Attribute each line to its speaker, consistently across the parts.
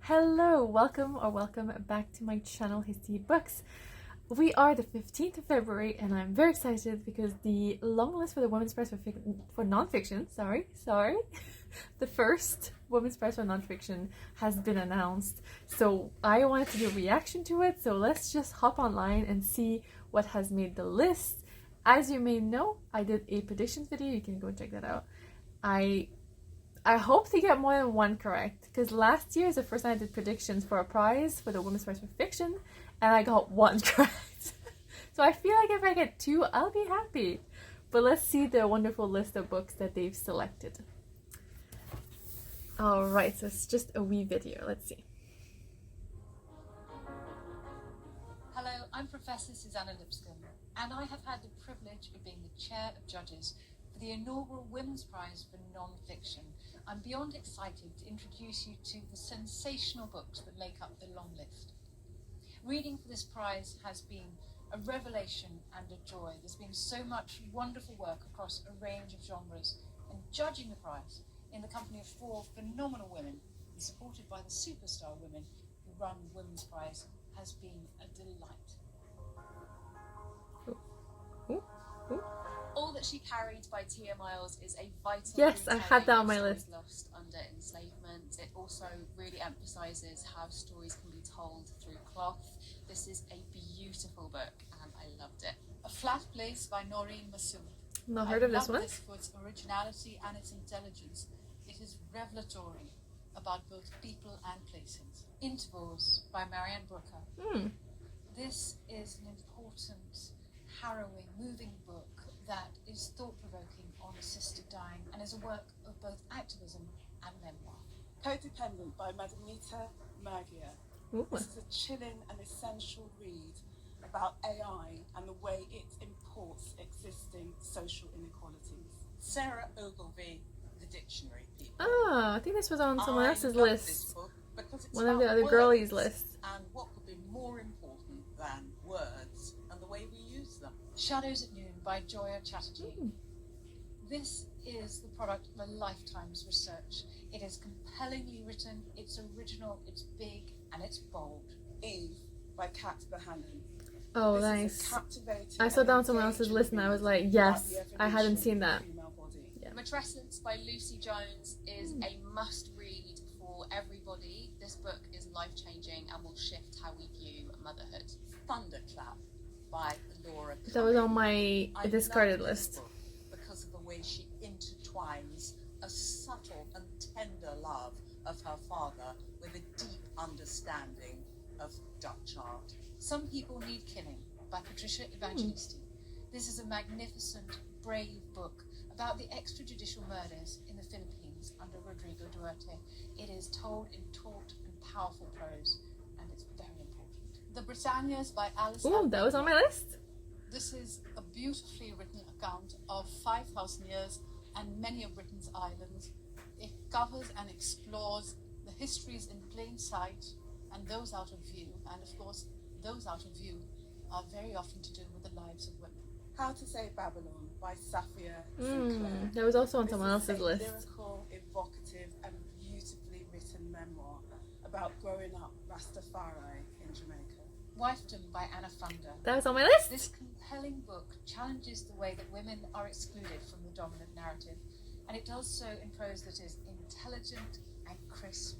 Speaker 1: Hello, welcome back to my channel, History Books. We are the 15th of February and I'm very excited because the long list for the Women's Prize for Nonfiction, the first Women's Prize for Nonfiction has been announced. So I wanted to do a reaction to it, so let's just hop online and see what has made the list. As you may know, I did a predictions video, you can go and check that out. I hope to get more than one correct, because last year is the first time I did predictions for a prize for the Women's Prize for Fiction, and I got one correct. So I feel like if I get two, I'll be happy. But let's see the wonderful list of books that they've selected. Alright, so it's just a wee video. Let's see.
Speaker 2: Hello, I'm Professor Susanna Lipscomb, and I have had the privilege of being the chair of judges for the inaugural Women's Prize for Nonfiction. I'm beyond excited to introduce you to the sensational books that make up the long list. Reading for this prize has been a revelation and a joy. There's been so much wonderful work across a range of genres, and judging the prize in the company of four phenomenal women and supported by the superstar women who run the Women's Prize has been a delight. All That She Carried by T.A. Miles is a vital
Speaker 1: Yes, I had that on my list.
Speaker 2: Lost under enslavement. It also really emphasises how stories can be told through cloth. This is a beautiful book and I loved it. A Flat Place by Noreen Masood.
Speaker 1: Not heard of this one.
Speaker 2: I love this for its originality and its intelligence. It is revelatory about both people and places. Intervals by Marianne Brooker. This is an important, harrowing, moving book that is thought-provoking on assisted dying and is a work of both activism and memoir.
Speaker 3: Codependent by Madamita Magia. This is a chilling and essential read about AI and the way it imports existing social inequalities. Sarah Ogilvie, The Dictionary People.
Speaker 1: Oh, I think this was on someone else's list.
Speaker 3: It's
Speaker 1: One of the other girlies' lists.
Speaker 3: And what could be more important than words and the way we use them.
Speaker 2: Shadows at Noon by Joya Chatterjee. This is the product of a lifetime's research. It is compellingly written, it's original, it's big, and it's bold.
Speaker 3: Eve by Kat Bohannon.
Speaker 1: Oh, nice. I saw that on someone else's list and I was like, yes, I hadn't seen that.
Speaker 2: Yeah. Matrescence by Lucy Jones is a must-read for everybody. This book is life-changing and will shift how we view motherhood. Thunderclap by Laura Cumming.
Speaker 1: That was on my discarded list.
Speaker 3: Because of the way she intertwines a subtle and tender love of her father with a deep understanding of Dutch art.
Speaker 2: Some People Need Killing by Patricia Evangelisti. This is a magnificent, brave book about the extrajudicial murders in the Philippines under Rodrigo Duterte. It is told in taut and powerful prose, and it's very important. The Britannias by Alice.
Speaker 1: Ooh, that was on my list.
Speaker 2: This is a beautifully written account of 5,000 years and many of Britain's islands. It covers and explores the histories in plain sight and those out of view. And of course, those out of view are very often to do with the lives of women.
Speaker 3: How to Save Babylon by Safia Sinclair.
Speaker 1: That was also on someone else's list.
Speaker 3: Lyrical, evocative, and beautifully written memoir about growing up Rastafari in Jamaica.
Speaker 2: Wifedom by Anna Funder.
Speaker 1: That was on my list.
Speaker 2: This compelling book challenges the way that women are excluded from the dominant narrative, and it does so in prose that is intelligent and crisp,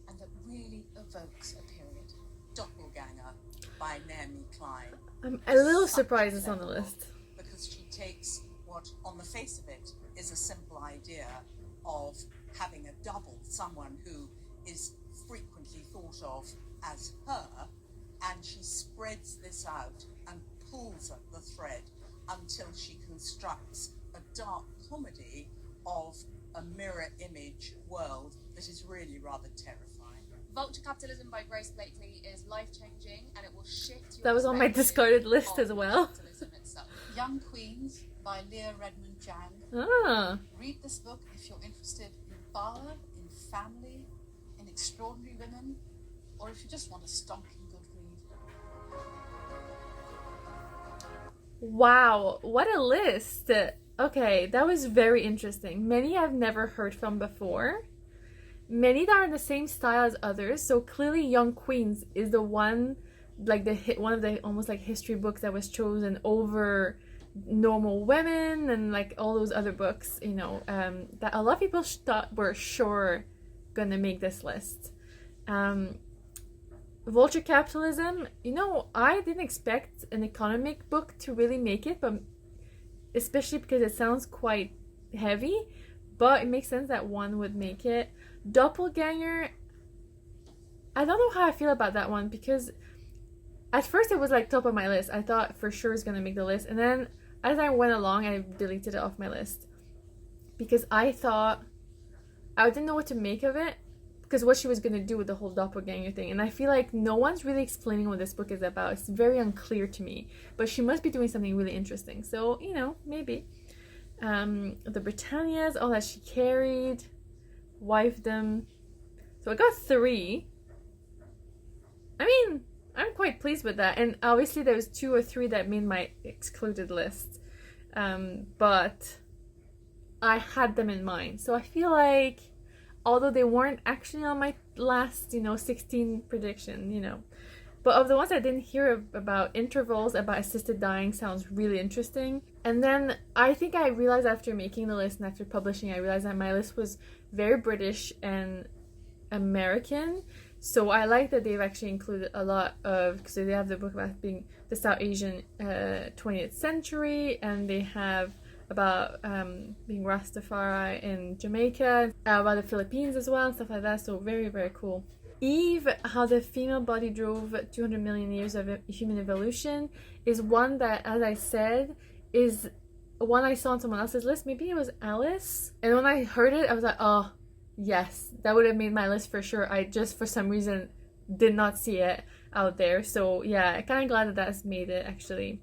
Speaker 2: and that really evokes a period. Doppelganger by Naomi Klein.
Speaker 1: I'm a little surprised it's on the list.
Speaker 3: Because she takes what, on the face of it, is a simple idea of having a double, someone who is frequently thought of as her, and she spreads this out and pulls at the thread until she constructs a dark comedy of a mirror image world that is really rather terrifying.
Speaker 2: Vulture Capitalism by Grace Blakely is life-changing and it will shift your
Speaker 1: That was on my discarded list as well.
Speaker 2: Capitalism itself. Young Queens by Leah Redmond Jang.
Speaker 1: Ah.
Speaker 2: Read this book if you're interested in power, in family, in extraordinary women, or if you just want a stonking good read.
Speaker 1: Wow, what a list. Okay, that was very interesting. Many I've never heard from before. many that are in the same style as others. So clearly Young Queens is the one, like one of the almost like history books that was chosen over Normal Women and like all those other books, you know, that a lot of people thought were sure gonna make this list. Vulture Capitalism, you know, I didn't expect an economic book to really make it, but especially because it sounds quite heavy, but it makes sense that one would make it. Doppelganger, I don't know how I feel about that one, because at first it was like top of my list. I thought for sure it's gonna make the list, and then as I went along I deleted it off my list because I thought I didn't know what to make of it, because what she was gonna do with the whole doppelganger thing, and I feel like no one's really explaining what this book is about. It's very unclear to me, but she must be doing something really interesting, so you know, maybe. The Britannias, all that she carried, wifedom. So I got 3. I mean, I'm quite pleased with that, and obviously there was 2 or 3 that made my excluded list, but I had them in mind, so I feel like although they weren't actually on my last, you know, 16 prediction, you know, but of the ones I didn't hear about, Intervals about assisted dying sounds really interesting. And then I think I realized after making the list and after publishing, I realized that my list was very British and American. So I like that they've actually included a lot of, because they have the book about being the South Asian 20th century, and they have about being Rastafari in Jamaica, about the Philippines as well, and stuff like that. So very, very cool. Eve, how the female body drove 200 million years of human evolution, is one that, as I said, is one I saw on someone else's list. Maybe it was Alice. And when I heard it, I was like, oh, yes, that would have made my list for sure. I just, for some reason, did not see it out there. So yeah, I'm kind of glad that that's made it, actually.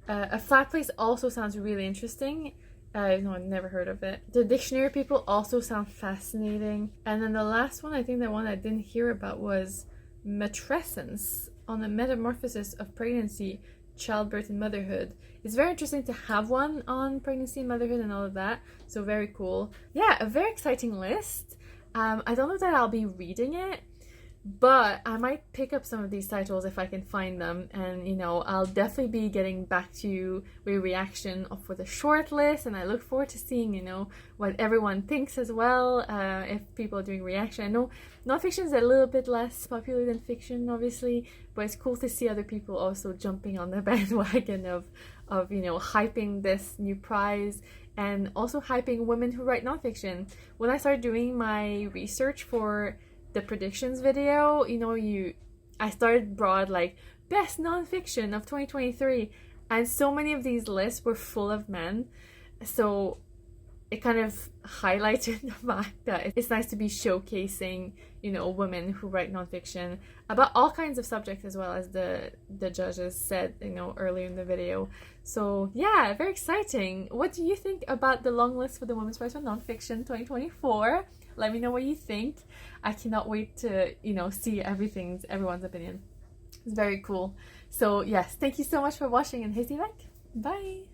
Speaker 1: A Flat Place also sounds really interesting. No, I've never heard of it. The Dictionary People also sound fascinating. And then the last one, I think the one I didn't hear about, was Matrescence, on the metamorphosis of pregnancy, childbirth, and motherhood. It's very interesting to have one on pregnancy and motherhood and all of that. So very cool. Yeah, a very exciting list. I don't know that I'll be reading it, but I might pick up some of these titles if I can find them, and you know, I'll definitely be getting back to you with a reaction for the short list, and I look forward to seeing, you know, what everyone thinks as well, if people are doing reaction. I know nonfiction is a little bit less popular than fiction, obviously, but it's cool to see other people also jumping on the bandwagon of you know, hyping this new prize, and also hyping women who write nonfiction. When I started doing my research for the predictions video, you know, I started broad, like best nonfiction of 2023, and so many of these lists were full of men, so it kind of highlighted the fact that it's nice to be showcasing, you know, women who write nonfiction about all kinds of subjects, as well as the judges said, you know, earlier in the video. So yeah, very exciting. What do you think about the long list for the Women's Prize for Nonfiction 2024? Let me know what you think. I cannot wait to, you know, see everyone's opinion. It's very cool. So yes, thank you so much for watching, and Hasty back. Bye.